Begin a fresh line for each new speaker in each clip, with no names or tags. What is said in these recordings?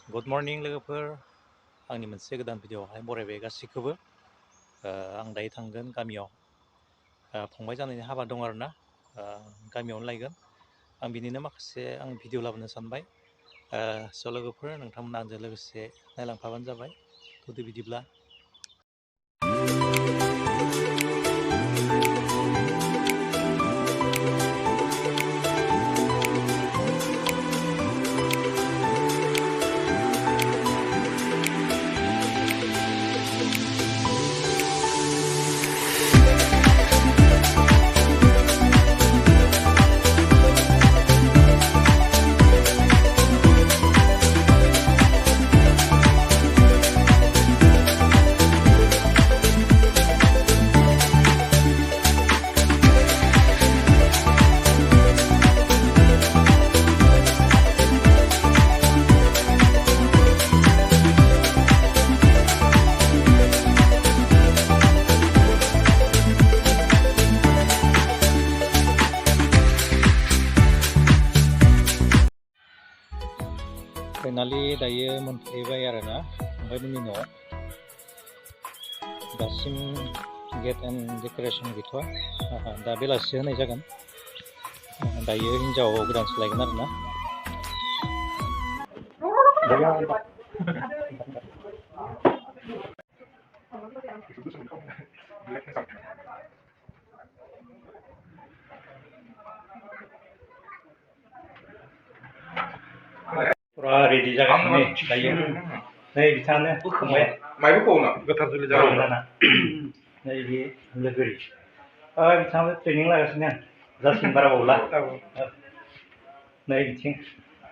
good morning लोगोफोर आंनि मोनसे गोदान भिडिअआवहाय बरायबाय गासैखौबो आं दायो थांगोन गामियाव फंबाय जानायनि हाबा दं आरोना गामियावनो लायगोन आं बिनिनो माखासे आं भिडिअ लाबोनो सानबाय स' लोगोफोर नोंथांमोना आंजों लोगोसे नायलांफाबानो जाबाय थौदो बिदिब्ला फाइनालि दायो मोनफैबाय आरोना फंबायमोननि न'आव दासिम गेट एन्ड डेक'रेसन गैथ'वा दा बेलासि होनाय जागोन दायो हिन्जाव गोदानसो लायगोन आरोना फुरा रेडि जागासिनो दायो नै बिथाङानो फंबाय
माइबो खौना गोथार जुलि जागोन
नै बे लोगोरि बिथाङाबो ट्रेनिं लागासिनो जासिगोन बारा बावला नै बिथिं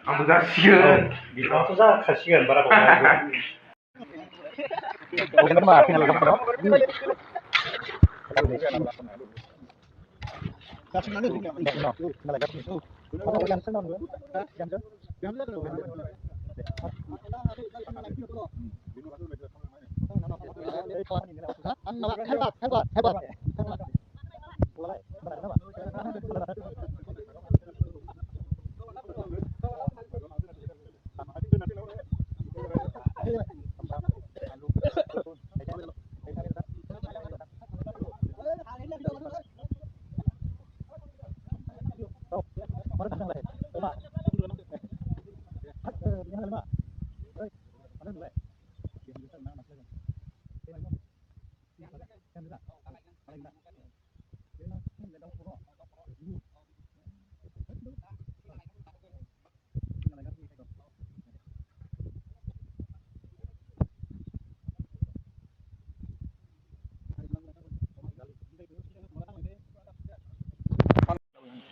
आंबो जासिगोन
बिथाङाथ' जाखासिगोन बारा बावला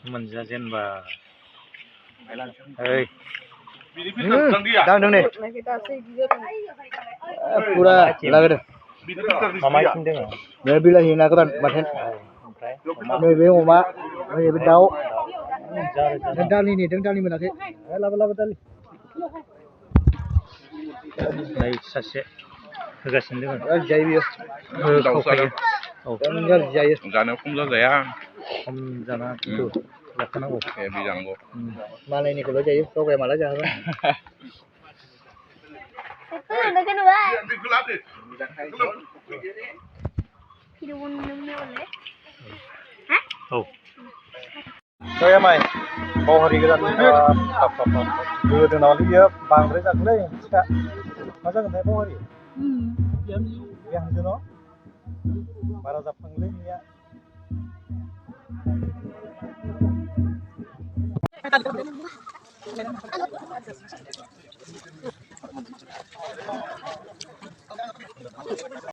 मोनजा जेनबा ओइ
दांदों ने पूरा लागोदो
मामा इथिं दोङो
बे बिलाहि ना गोरान बाथोन
ओमफ्राय
नैबे अमा नैबे दाउ दालि मोनाखै लाबो दालि
नै सासे होगासिनो दोङो
जायो बियो
खावफायो औ
जायो
जानायाव खम जाजाया
खम जाना खिन्थु लाखानांगौ
हेभि जानांगौ
मालायनिखौल' जायो गावगाय माला जाहोगोन
औ जया माइ बावहारि गोदान गोदोनावलै बियो बांद्राय जागोनलै फिथा मा जागोनथाय बावहारि बिहामजो न' बारा जाफ्लांलै बिनिया